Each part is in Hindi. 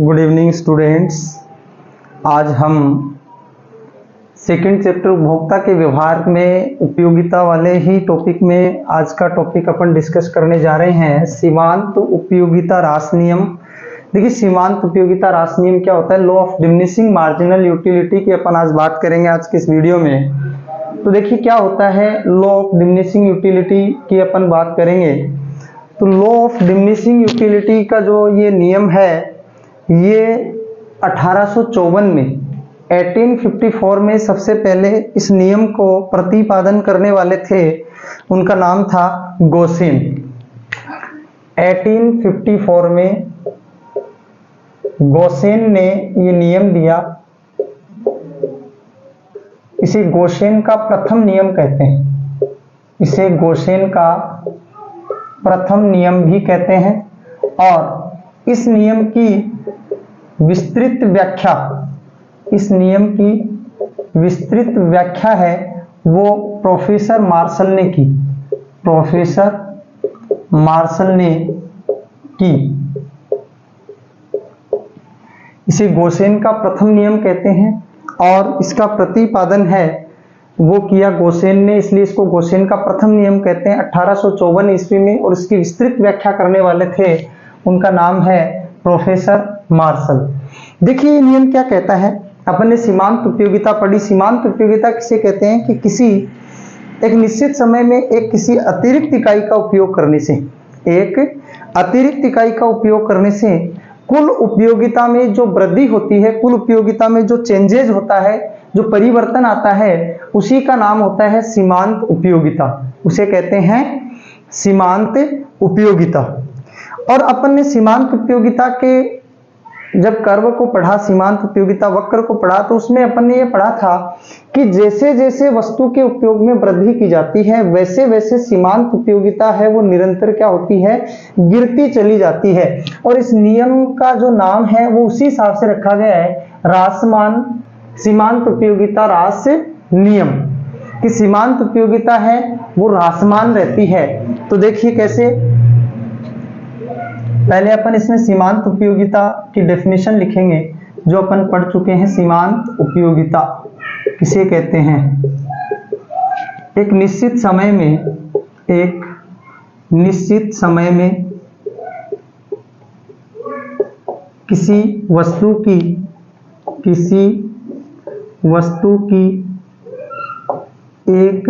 Good evening students. आज हम सेकंड चैप्टर उपभोक्ता के व्यवहार में उपयोगिता वाले ही टॉपिक में आज का टॉपिक अपन डिस्कस करने जा रहे हैं, सीमांत उपयोगिता ह्रास नियम। देखिए, सीमांत उपयोगिता ह्रास नियम क्या होता है? Law of diminishing marginal utility की अपन आज बात करेंगे आज के इस वीडियो में। तो देखिए क्या होता है लॉ ऑफ डिमिनिशिंग यूटिलिटी की अपन बात करेंगे। तो लॉ ऑफ डिमिनिशिंग यूटिलिटी का जो ये नियम है, ये 1854 में 1854 में सबसे पहले इस नियम को प्रतिपादन करने वाले थे, उनका नाम था गोसेन। 1854 में गोसेन ने ये नियम दिया। इसे गोसेन का प्रथम नियम कहते हैं, इसे गोसेन का प्रथम नियम भी कहते हैं। और इस नियम की विस्तृत व्याख्या, इस नियम की विस्तृत व्याख्या है वो प्रोफेसर मार्शल ने की, प्रोफेसर मार्शल ने की। इसे गोसेन का प्रथम नियम कहते हैं और इसका प्रतिपादन है वो किया गोसेन ने, इसलिए इसको गोसेन का प्रथम नियम कहते हैं 1854 ईस्वी में। और इसकी विस्तृत व्याख्या करने वाले थे, उनका नाम है प्रोफेसर मार्शल। देखिए ये नियम क्या कहता है, अपन ने सीमांत उपयोगिता पढ़ी। सीमांत उपयोगिता किसे कहते हैं कि किसी एक निश्चित समय में एक किसी अतिरिक्त इकाई का उपयोग करने से, एक अतिरिक्त इकाई का उपयोग करने से कुल उपयोगिता में जो वृद्धि होती है, कुल उपयोगिता में जो चेंजेज होता है, जो परिवर्तन आता है, उसी का नाम होता है सीमांत उपयोगिता। उसे कहते हैं सीमांत उपयोगिता। और अपन ने सीमांत उपयोगिता के जब कर्व को पढ़ा, सीमांत उपयोगिता वक्र को पढ़ा, तो उसमें अपन ने ये पढ़ा था कि जैसे जैसे वस्तु के उपयोग में वृद्धि की जाती है, वैसे वैसे सीमांत उपयोगिता है वो निरंतर क्या होती है, गिरती चली जाती है। और इस नियम का जो नाम है वो उसी हिसाब से रखा गया है, ह्रासमान सीमांत उपयोगिता ह्रास नियम, कि सीमांत उपयोगिता है वो ह्रासमान रहती है। तो देखिए कैसे, पहले अपन इसमें सीमांत उपयोगिता की डेफिनेशन लिखेंगे जो अपन पढ़ चुके हैं। सीमांत उपयोगिता किसे कहते हैं? एक निश्चित समय में, एक निश्चित समय में किसी वस्तु की, किसी वस्तु की एक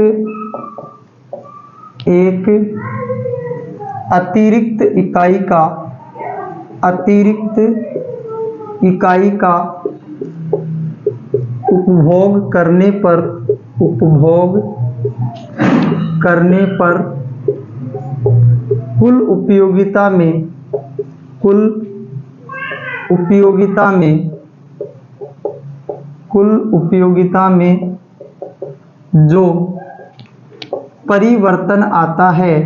अतिरिक्त इकाई का, अतिरिक्त इकाई का उपभोग करने पर, उपभोग करने पर कुल उपयोगिता में, कुल उपयोगिता में, कुल उपयोगिता में जो परिवर्तन आता है,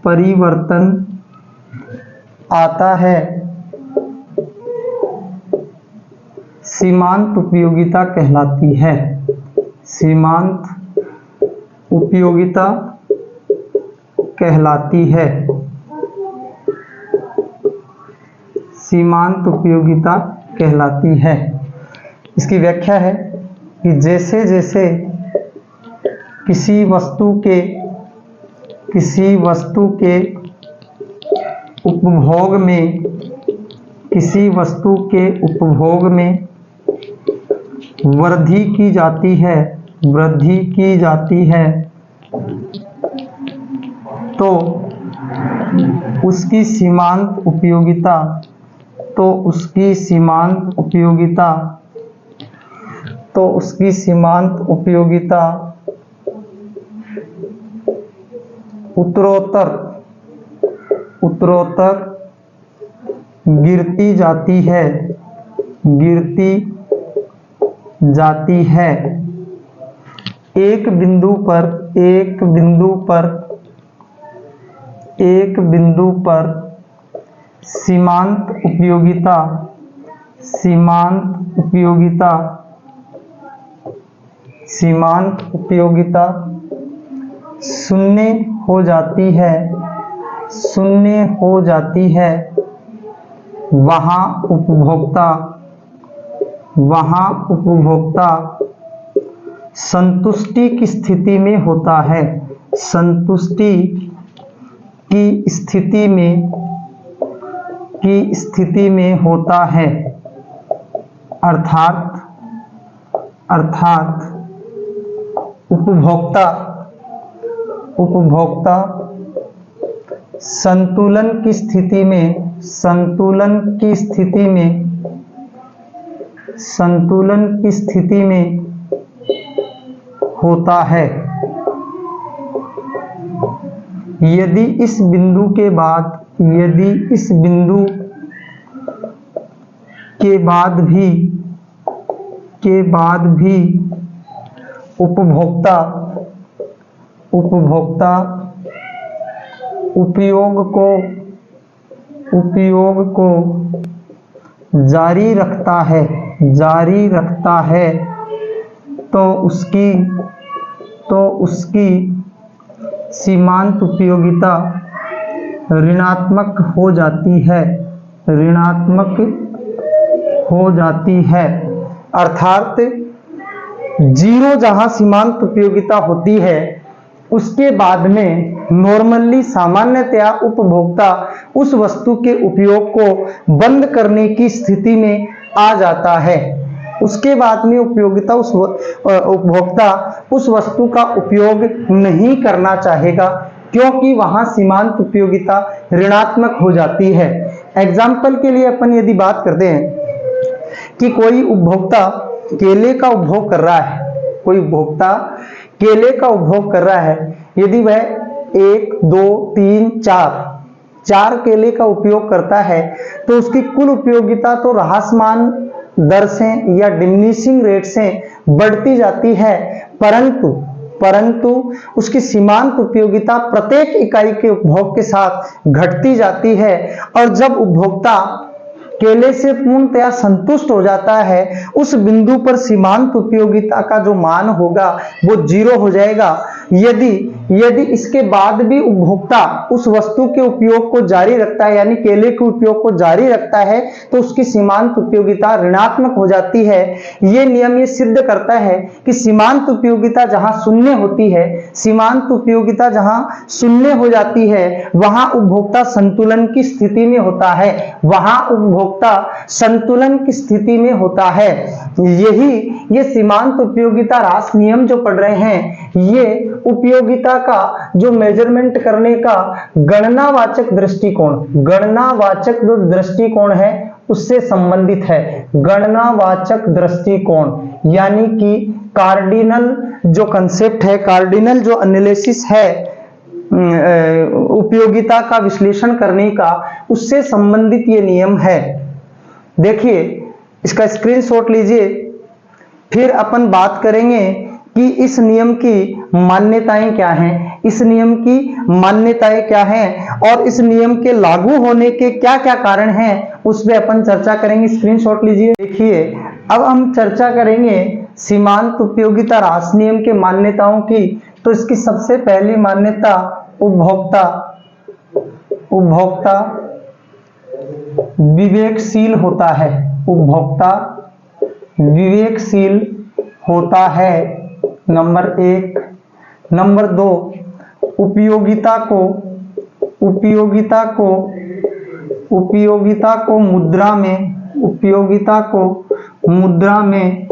परिवर्तन आता है, सीमांत उपयोगिता कहलाती है। सीमांत उपयोगिता कहलाती है, सीमांत उपयोगिता कहलाती है। इसकी व्याख्या है कि जैसे जैसे किसी वस्तु के, किसी वस्तु के उपभोग में, किसी वस्तु के उपभोग में वृद्धि की जाती है, वृद्धि की जाती है, तो उसकी सीमांत उपयोगिता, तो उसकी सीमांत उपयोगिता, तो उसकी सीमांत उपयोगिता उत्तरोत्तर, उत्तरोत्तर गिरती जाती है, गिरती जाती है। एक बिंदु पर, एक बिंदु पर, एक बिंदु पर सीमांत उपयोगिता, सीमांत उपयोगिता, सीमांत उपयोगिता शून्य हो जाती है, शून्य हो जाती है। वहाँ उपभोक्ता संतुष्टि की स्थिति में होता है, संतुष्टि की स्थिति में होता है। अर्थात उपभोक्ता संतुलन की स्थिति में होता है। यदि इस बिंदु के बाद भी उपभोक्ता उपयोग को जारी रखता है तो उसकी सीमांत उपयोगिता ऋणात्मक हो जाती है। अर्थात जीरो जहां सीमांत उपयोगिता होती है उसके बाद में नॉर्मली सामान्यतया उपभोक्ता उस वस्तु के उपयोग को बंद करने की स्थिति में आ जाता है। उसके बाद में उपभोक्ता उस वस्तु का उपयोग नहीं करना चाहेगा क्योंकि वहां सीमांत उपयोगिता ऋणात्मक हो जाती है। एग्जाम्पल के लिए अपन यदि बात करते हैं कि कोई उपभोक्ता केले का उपभोग कर रहा है, यदि वह 1, 2, 3, 4 केले का उपयोग करता है तो उसकी कुल उपयोगिता तो ह्रासमान दर से या डिमिनिशिंग रेट से बढ़ती जाती है, परंतु उसकी सीमांत उपयोगिता प्रत्येक इकाई के उपभोग के साथ घटती जाती है। और जब उपभोक्ता केले से पूर्णतया संतुष्ट हो जाता है उस बिंदु पर सीमांत उपयोगिता का जो मान होगा वो 0 हो जाएगा। यदि इसके बाद भी उपभोक्ता उस वस्तु के उपयोग को जारी रखता है यानी केले के उपयोग को जारी रखता है तो उसकी सीमांत उपयोगिता ऋणात्मक हो जाती है। ये नियम ये सिद्ध करता है कि सीमांत उपयोगिता जहां शून्य होती है, सीमांत उपयोगिता जहां शून्य हो जाती है वहां उपभोक्ता संतुलन की स्थिति में होता है, ये सीमांत उपयोगिता ह्रास नियम जो पढ़ रहे हैं ये उपयोगिता का जो मेजरमेंट करने का गणनावाचक जो दृष्टिकोण है उससे संबंधित है। गणनावाचक दृष्टिकोण यानी कि कार्डिनल जो कंसेप्ट है, कार्डिनल जो एनालिसिस है उपयोगिता का विश्लेषण करने का, उससे संबंधित ये नियम है। देखिए इसका स्क्रीनशॉट लीजिए। फिर अपन बात करेंगे कि इस नियम की मान्यताएं क्या हैं, और इस नियम के लागू होने के क्या क्या कारण हैं उस पर अपन चर्चा करेंगे। स्क्रीनशॉट लीजिए। देखिए अब हम चर्चा करेंगे सीमांत उपयोगिता ह्रास नियम के मान्यताओं की। तो इसकी सबसे पहली मान्यता उपभोक्ता विवेकशील होता है, नंबर 1। नंबर 2, उपयोगिता को मुद्रा में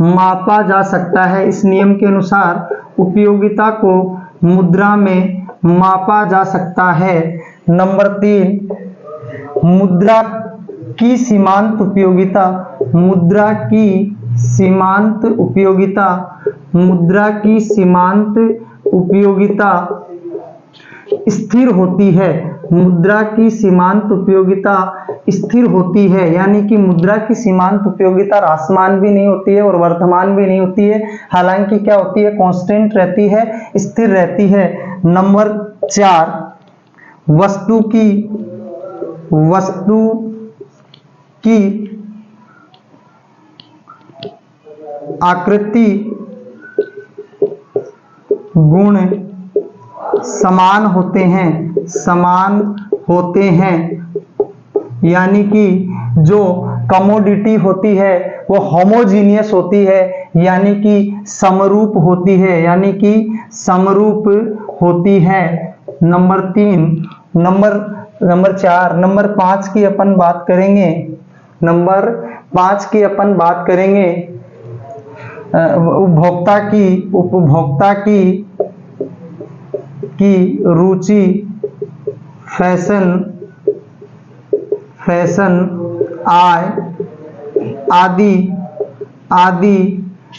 मापा जा सकता है। इस नियम के अनुसार उपयोगिता को मुद्रा में मापा जा सकता है। नंबर 3, मुद्रा की सीमांत उपयोगिता स्थिर होती है। यानी कि मुद्रा की सीमांत उपयोगिता ह्रासमान भी नहीं होती है और वर्धमान भी नहीं होती है, हालांकि क्या होती है, कांस्टेंट रहती है, स्थिर रहती है। नंबर 4, वस्तु की आकृति गुण समान होते हैं यानी कि जो कमोडिटी होती है वो होमोजीनियस होती है, यानी कि समरूप होती है, यानी कि समरूप होती है। नंबर 3, नंबर 4, नंबर 5 की अपन बात करेंगे। नंबर 5 की अपन बात करेंगे उपभोक्ता की रुचि फैशन आय आदि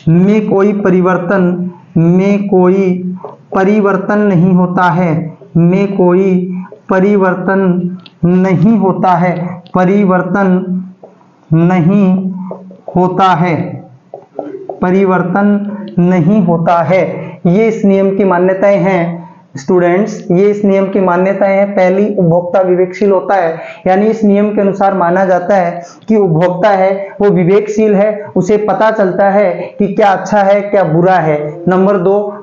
में कोई परिवर्तन नहीं होता है, में कोई परिवर्तन नहीं होता है, परिवर्तन नहीं होता है। ये इस नियम की मान्यताएं हैं स्टूडेंट्स, ये इस नियम की मान्यताएं हैं। पहली, उपभोक्ता विवेकशील होता है, यानी इस नियम के अनुसार माना जाता है कि उपभोक्ता है वो विवेकशील है, उसे पता चलता है कि क्या अच्छा है क्या बुरा है। नंबर 2,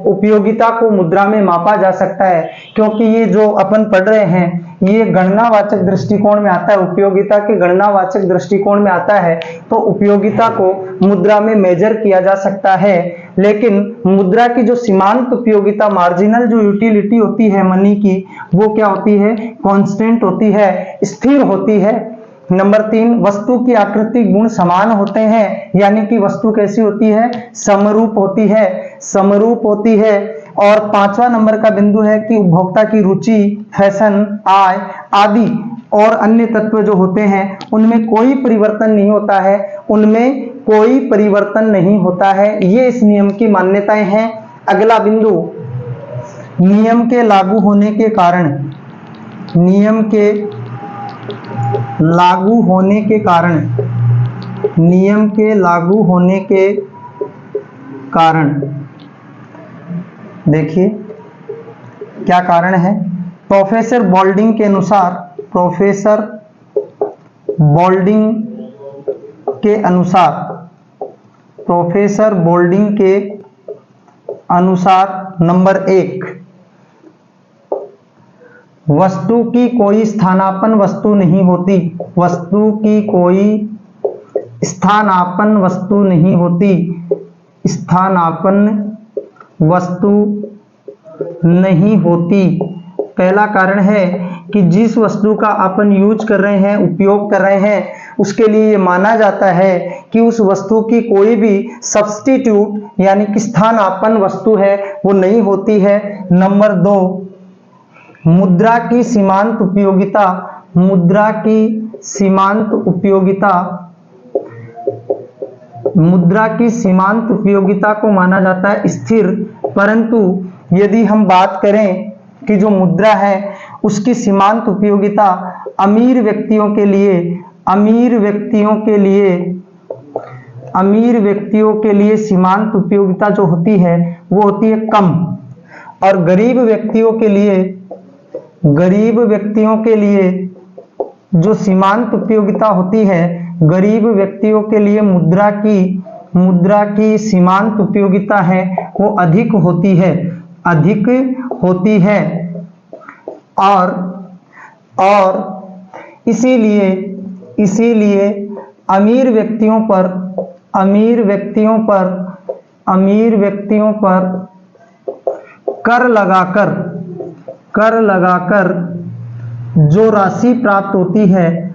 उपयोगिता को मुद्रा में मापा जा सकता है, क्योंकि ये जो अपन पढ़ रहे हैं ये गणनावाचक दृष्टिकोण में आता है, उपयोगिता के गणनावाचक दृष्टिकोण में आता है, तो उपयोगिता को मुद्रा में मेजर किया जा सकता है। लेकिन मुद्रा की जो सीमांत उपयोगिता, मार्जिनल जो यूटिलिटी होती है मनी की, वो क्या होती है? कांस्टेंट होती है, स्थिर होती है। नंबर 3, वस्तु की आकृति गुण समान होते हैं, यानी कि वस्तु कैसी होती है? समरूप होती है। और 5वां नंबर का बिंदु है कि उपभोक्ता की रुचि, फैशन, आय आदि और अन्य तत्व जो होते हैं उनमें कोई परिवर्तन नहीं होता है, ये इस नियम की मान्यताएं हैं। अगला बिंदु, नियम के लागू होने के कारण देखिए क्या कारण है। प्रोफेसर बोल्डिंग के अनुसार नंबर 1, वस्तु की कोई स्थानापन्न वस्तु नहीं होती, पहला कारण है कि जिस वस्तु का अपन यूज कर रहे हैं, उपयोग कर रहे हैं, उसके लिए ये माना जाता है कि उस वस्तु की कोई भी सब्स्टिट्यूट यानी कि स्थानापन्न वस्तु है वो नहीं होती है। नंबर 2, मुद्रा की सीमांत उपयोगिता को माना जाता है स्थिर, परंतु यदि हम बात करें कि जो मुद्रा है उसकी सीमांत उपयोगिता अमीर व्यक्तियों के लिए सीमांत उपयोगिता जो होती है वो होती है कम, और गरीब व्यक्तियों के लिए जो सीमांत उपयोगिता होती है, गरीब व्यक्तियों के लिए मुद्रा की सीमांत उपयोगिता है वो अधिक होती है। और इसीलिए अमीर व्यक्तियों पर कर लगाकर जो राशि प्राप्त होती है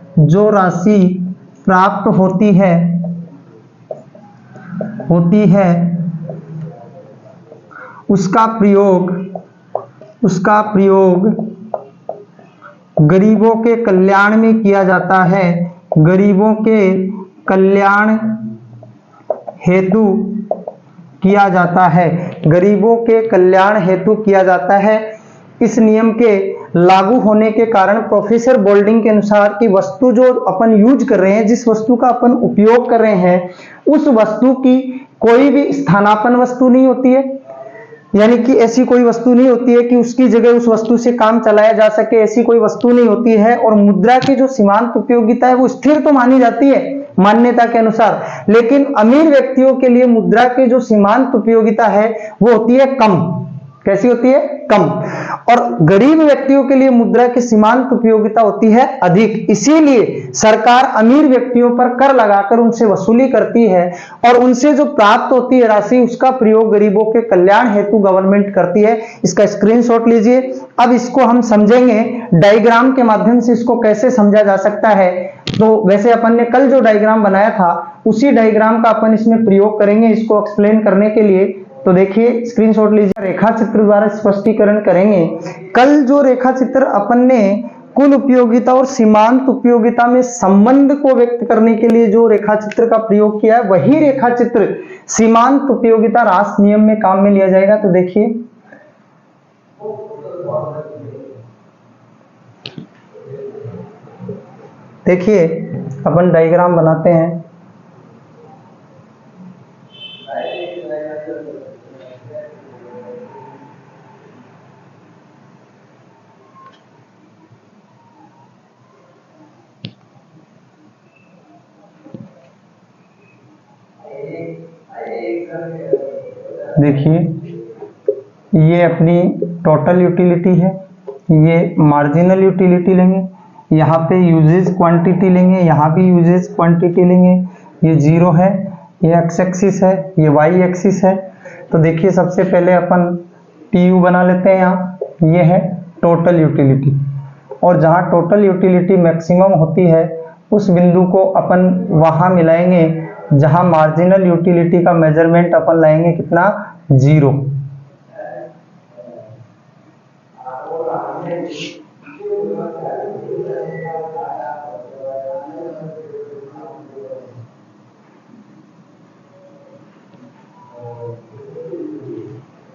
उसका प्रयोग गरीबों के कल्याण में किया जाता है, गरीबों के कल्याण हेतु किया जाता है। इस नियम के लागू होने के कारण प्रोफेसर बोल्डिंग के अनुसार कि वस्तु जो अपन यूज कर रहे हैं, जिस वस्तु का अपन उपयोग कर रहे हैं, उस वस्तु की कोई भी स्थानापन्न वस्तु नहीं होती है, यानी कि ऐसी कोई वस्तु नहीं होती है कि उसकी जगह उस वस्तु से काम चलाया जा सके, ऐसी कोई वस्तु नहीं होती है। और मुद्रा की जो सीमांत उपयोगिता है वो स्थिर तो मानी जाती है मान्यता के अनुसार, लेकिन अमीर व्यक्तियों के लिए मुद्रा की जो सीमांत उपयोगिता है वो होती है कम। कैसी होती है? कम। और गरीब व्यक्तियों के लिए मुद्रा की सीमांत उपयोगिता होती है अधिक, इसीलिए सरकार अमीर व्यक्तियों पर कर लगाकर उनसे वसूली करती है और उनसे जो प्राप्त होती है राशि उसका प्रयोग गरीबों के कल्याण हेतु गवर्नमेंट करती है। इसका स्क्रीनशॉट लीजिए। अब इसको हम समझेंगे डायग्राम के माध्यम से, इसको कैसे समझा जा सकता है। तो वैसे अपन ने कल जो डायग्राम बनाया था उसी डायग्राम का अपन इसमें प्रयोग करेंगे इसको एक्सप्लेन करने के लिए। तो देखिए स्क्रीनशॉट लीजिए, रेखा चित्र द्वारा स्पष्टीकरण करेंगे। कल जो रेखा चित्र अपन ने कुल उपयोगिता और सीमांत उपयोगिता में संबंध को व्यक्त करने के लिए जो रेखा चित्र का प्रयोग किया है, वही रेखा चित्र सीमांत उपयोगिता रास नियम में काम में लिया जाएगा। तो देखिए अपन डायग्राम बनाते हैं। देखिए ये अपनी टोटल यूटिलिटी है, ये मार्जिनल यूटिलिटी लेंगे, यहाँ पे यूजेज क्वांटिटी लेंगे, यहाँ भी यूजेज क्वांटिटी लेंगे। ये जीरो है, ये एक्स एक्सिस है, ये वाई एक्सिस है। तो देखिए सबसे पहले अपन टीयू बना लेते हैं। यहाँ ये है टोटल यूटिलिटी, और जहाँ टोटल यूटिलिटी मैक्सिमम होती है उस बिंदु को अपन वहाँ मिलाएंगे जहाँ मार्जिनल यूटिलिटी का मेजरमेंट अपन लाएंगे कितना, जीरो।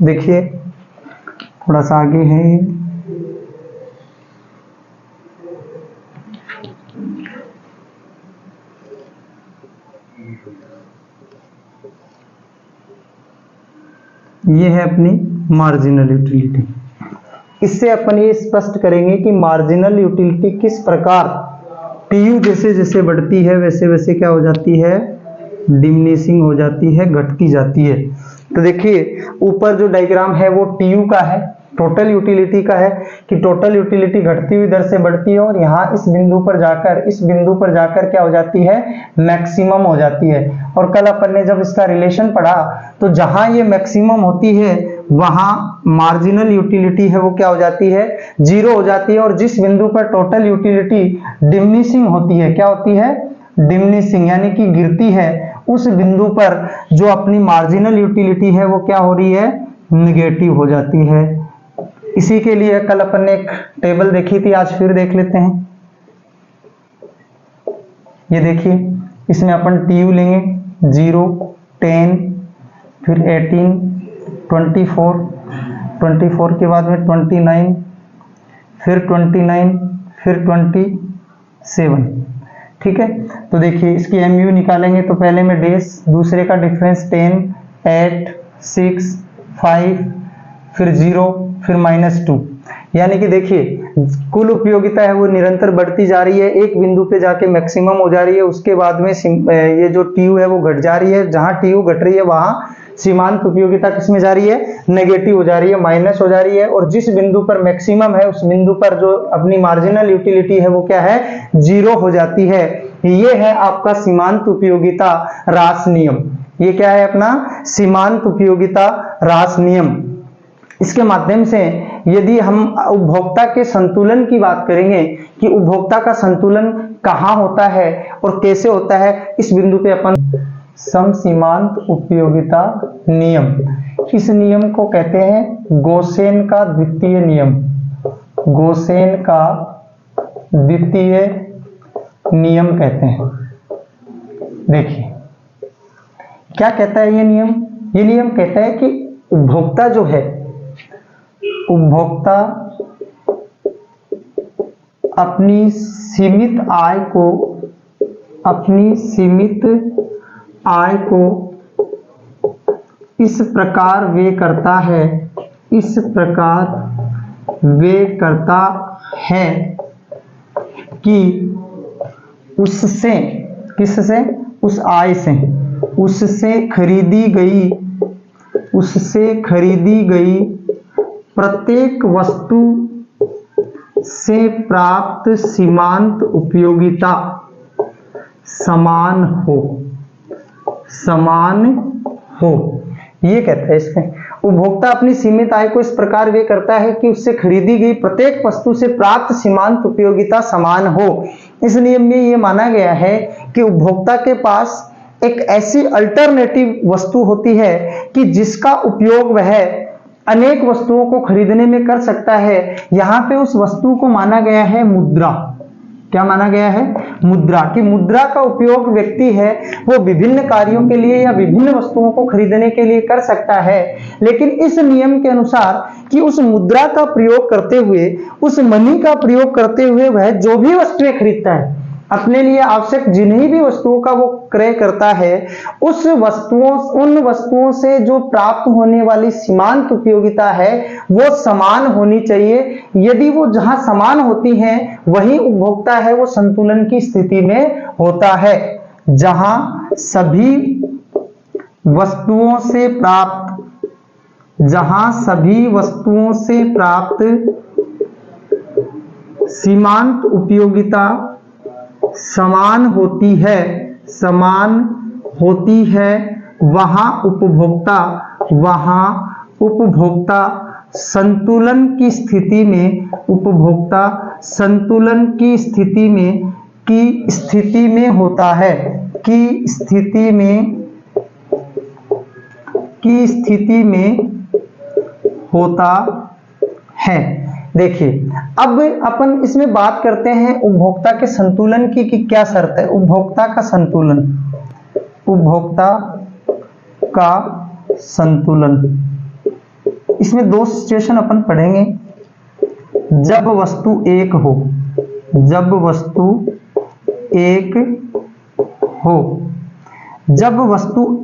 देखिए थोड़ा सा आगे है, ये है अपनी मार्जिनल यूटिलिटी। इससे अपन ये स्पष्ट करेंगे कि मार्जिनल यूटिलिटी किस प्रकार टीयू जैसे जैसे बढ़ती है वैसे वैसे क्या हो जाती है, डिमिनिशिंग हो जाती है, घटती जाती है। तो देखिए ऊपर जो डायग्राम है वो टीयू का है, टोटल यूटिलिटी का है कि टोटल यूटिलिटी घटती हुई दर से बढ़ती है और यहाँ इस बिंदु पर जाकर क्या हो जाती है, मैक्सिमम हो जाती है। और कल अपन ने जब इसका रिलेशन पढ़ा तो जहां ये मैक्सिमम होती है वहां मार्जिनल यूटिलिटी है वो क्या हो जाती है, जीरो हो जाती है। और जिस बिंदु पर टोटल यूटिलिटी डिमिनिशिंग होती है, क्या होती है, डिमिनिशिंग यानी कि गिरती है, उस बिंदु पर जो अपनी मार्जिनल यूटिलिटी है वो क्या हो रही है, निगेटिव हो जाती है। इसी के लिए कल अपन ने एक टेबल देखी थी, आज फिर देख लेते हैं। ये देखिए इसमें अपन टीयू लेंगे 0, 10, फिर 18, 24 के बाद में 29, फिर 29, फिर 27। ठीक है, तो देखिए इसकी एमयू निकालेंगे तो पहले में डेज, दूसरे का डिफरेंस 10, 8, 6, 5, फिर 0, फिर -2। यानी कि देखिए कुल उपयोगिता है वो निरंतर बढ़ती जा रही है, एक बिंदु पे जाके मैक्सिमम हो जा रही है, उसके बाद में ये जो टीयू है वो घट जा रही है, जहां टीयू घट रही है वहां सीमांत उपयोगिता किसमें जा रही है, नेगेटिव हो जा रही है, माइनस हो जा रही है। और जिस बिंदु पर मैक्सिमम है उस बिंदु पर जो अपनी मार्जिनल यूटिलिटी है वो क्या है, जीरो हो जाती है। ये है आपका सीमांत उपयोगिता रास नियम। ये क्या है अपना सीमांत उपयोगिता रास नियम। इसके माध्यम से यदि हम उपभोक्ता के संतुलन की बात करेंगे कि उपभोक्ता का संतुलन कहाँ होता है और कैसे होता है, इस बिंदु पे अपन समसीमांत उपयोगिता नियम, इस नियम को कहते हैं गोसेन का द्वितीय नियम। गोसेन का द्वितीय नियम कहते हैं। देखिए क्या कहता है ये नियम, ये नियम कहता है कि उपभोक्ता जो है, उपभोक्ता अपनी सीमित आय को इस प्रकार व्यय करता है, इस प्रकार व्यय करता है कि उससे, किससे, उस आय से, उससे खरीदी गई प्रत्येक वस्तु से प्राप्त सीमांत उपयोगिता समान हो, समान हो, ये कहता है इसमें। उपभोक्ता अपनी सीमित आय को इस प्रकार व्यय करता है कि उससे खरीदी गई प्रत्येक वस्तु से प्राप्त सीमांत उपयोगिता समान हो। इस नियम में यह माना गया है कि उपभोक्ता के पास एक ऐसी अल्टरनेटिव वस्तु होती है कि जिसका उपयोग वह अनेक वस्तुओं को खरीदने में कर सकता है। यहां पे उस वस्तु को माना गया है मुद्रा। क्या माना गया है? मुद्रा। कि मुद्रा का उपयोग व्यक्ति है वो विभिन्न कार्यों के लिए या विभिन्न वस्तुओं को खरीदने के लिए कर सकता है, लेकिन इस नियम के अनुसार कि उस मुद्रा का प्रयोग करते हुए, उस मनी का प्रयोग करते हुए वह जो भी वस्तुएं खरीदता है, अपने लिए आवश्यक जिन्हीं भी वस्तुओं का वो क्रय करता है, उन वस्तुओं से जो प्राप्त होने वाली सीमांत उपयोगिता है वो समान होनी चाहिए। यदि वो जहां समान होती हैं वही उपभोक्ता है वो संतुलन की स्थिति में होता है। जहां सभी वस्तुओं से प्राप्त सीमांत उपयोगिता समान होती है, वहां उपभोक्ता संतुलन की स्थिति में होता है, देखिए अब अपन इसमें बात करते हैं उपभोक्ता के संतुलन की कि क्या शर्त है। उपभोक्ता का संतुलन इसमें दो सिचुएशन अपन पढ़ेंगे। जब वस्तु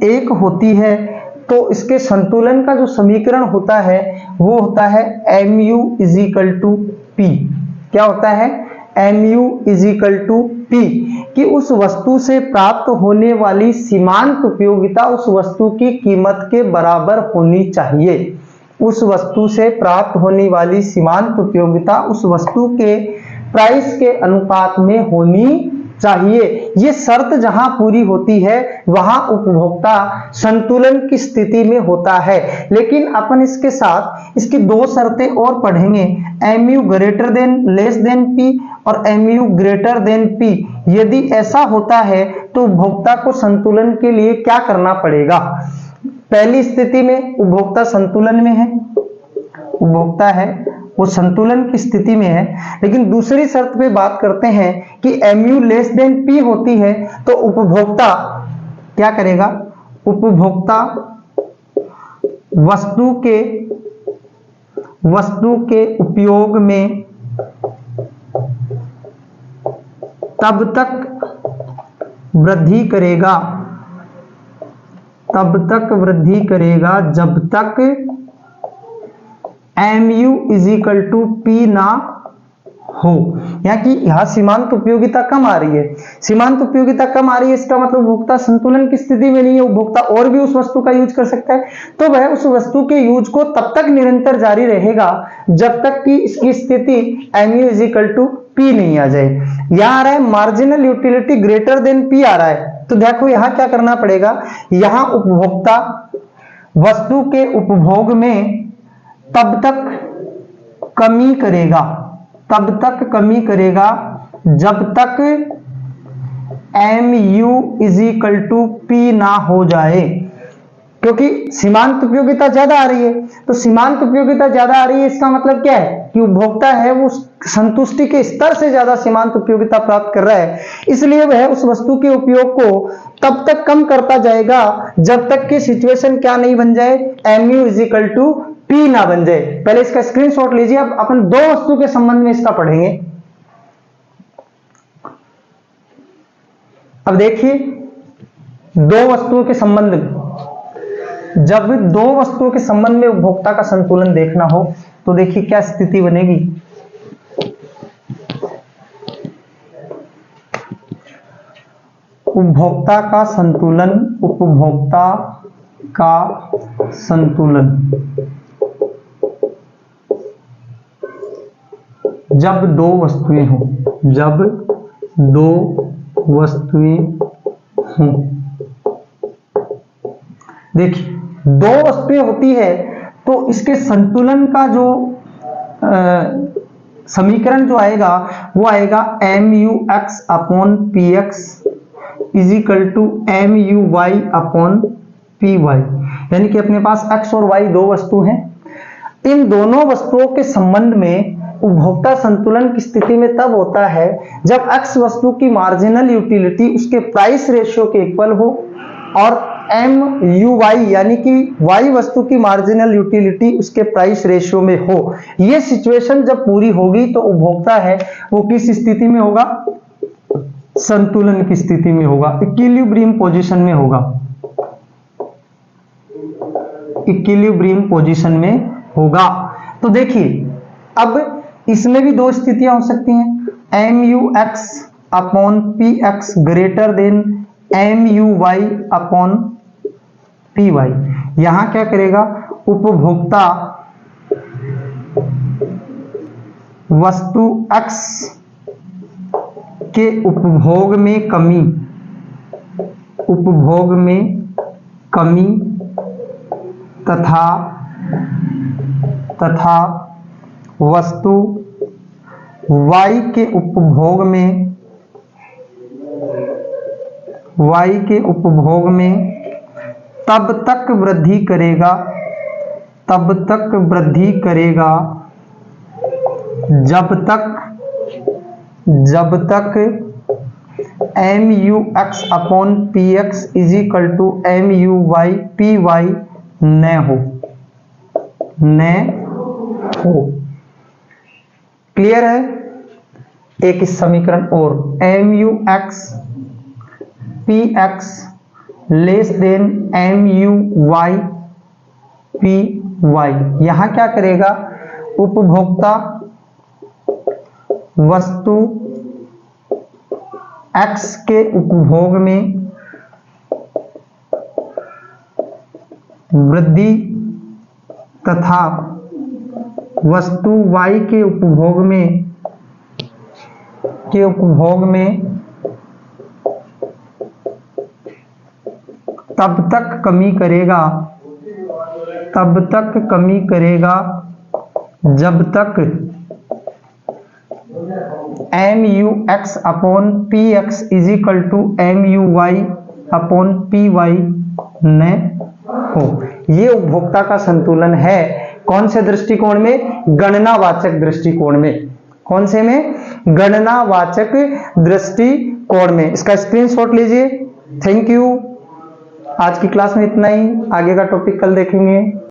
एक होती है तो इसके संतुलन का जो समीकरण होता है वो होता है mu = P। क्या होता है? mu = P कि उस वस्तु से प्राप्त होने वाली सीमांत उपयोगिता उस वस्तु की कीमत के बराबर होनी चाहिए। उस वस्तु से प्राप्त होने वाली सीमांत उपयोगिता उस वस्तु के प्राइस के अनुपात में होनी चाहिए। ये शर्त जहां पूरी होती है वहां उपभोक्ता संतुलन की स्थिति में होता है। लेकिन अपन इसके साथ इसकी दो शर्तें और पढ़ेंगे, mu < P और mu P। यदि ऐसा होता है तो उपभोक्ता को संतुलन के लिए क्या करना पड़ेगा? पहली स्थिति में उपभोक्ता संतुलन में है, उपभोक्ता है वो संतुलन की स्थिति में है। लेकिन दूसरी शर्त पे बात करते हैं कि mu < P होती है तो उपभोक्ता क्या करेगा? उपभोक्ता वस्तु के उपयोग में तब तक वृद्धि करेगा जब तक mu = P ना हो। यहाँ सीमांत उपयोगिता कम आ रही है। सीमांत उपयोगिता कम आ रही है इसका मतलब उपभोक्ता संतुलन की स्थिति में नहीं है, उपभोक्ता और भी उस वस्तु का यूज कर सकता है। तो वह उस वस्तु के यूज को तब तक निरंतर जारी रहेगा जब तक कि इसकी स्थिति mu = P नहीं आ जाए। यहाँ आ रहा है मार्जिनल यूटिलिटी > P आ रहा है। तो देखो यहाँ क्या करना पड़ेगा, यहाँ उपभोक्ता वस्तु के उपभोग में तब तक कमी करेगा जब तक mu = P ना हो जाए। क्योंकि सीमांत उपयोगिता ज्यादा आ रही है, तो सीमांत उपयोगिता ज्यादा आ रही है इसका मतलब क्या है कि उपभोक्ता है वो संतुष्टि के स्तर से ज्यादा सीमांत उपयोगिता प्राप्त कर रहा है। इसलिए वह उस वस्तु के उपयोग को तब तक कम करता जाएगा जब तक कि सिचुएशन क्या नहीं बन जाए, mu = P ना बन जाए। पहले इसका स्क्रीनशॉट लीजिए। अब अपन दो वस्तु के संबंध में इसका पढ़ेंगे। अब देखिए दो वस्तुओं के संबंध में, जब दो वस्तुओं के संबंध में उपभोक्ता का संतुलन देखना हो तो देखिए क्या स्थिति बनेगी। उपभोक्ता का संतुलन जब दो वस्तुएं हों, जब दो वस्तुएं हों। देखिए दो वस्तुएं होती है तो इसके संतुलन का जो समीकरण जो आएगा वो आएगा MUX upon PX is equal to MUY upon PY। यानी कि अपने पास x और y दो वस्तु हैं, इन दोनों वस्तुओं के संबंध में उपभोक्ता संतुलन की स्थिति में तब होता है जब x वस्तु की मार्जिनल यूटिलिटी उसके प्राइस रेशियो के इक्वल हो और MUY यानी कि y वस्तु की मार्जिनल यूटिलिटी उसके प्राइस रेशियो में हो। यह सिचुएशन जब पूरी होगी तो उपभोक्ता है वो किस स्थिति में होगा? संतुलन की स्थिति में होगा, इक्विलिब्रियम पोजीशन में होगा, इक्विलिब्रियम पोजीशन में होगा। तो देखिए अब इसमें भी दो स्थितियां हो सकती हैं, MUX upon PX greater than MUY upon PY। यहां क्या करेगा? उपभोक्ता वस्तु X के उपभोग में कमी, उपभोग में कमी तथा वस्तु Y के उपभोग में, Y के उपभोग में तब तक वृद्धि करेगा, तब तक वृद्धि करेगा जब तक MUX upon PX is equal to MUY PY न हो। क्लियर है? एक समीकरण और, MUX PX less than MUY PY। यहां क्या करेगा? उपभोक्ता वस्तु X के उपभोग में वृद्धि तथा वस्तु Y के उपभोग में तब तक कमी करेगा, तब तक कमी करेगा जब तक MUX upon PX is equal to MUY upon PY न हो। ये उपभोक्ता का संतुलन है। कौन से दृष्टिकोण में? गणनावाचक दृष्टिकोण में। कौन से में? गणनावाचक दृष्टिकोण में। इसका स्क्रीनशॉट लीजिए। Thank you. आज की क्लास में इतना ही, आगे का टॉपिक कल देखेंगे।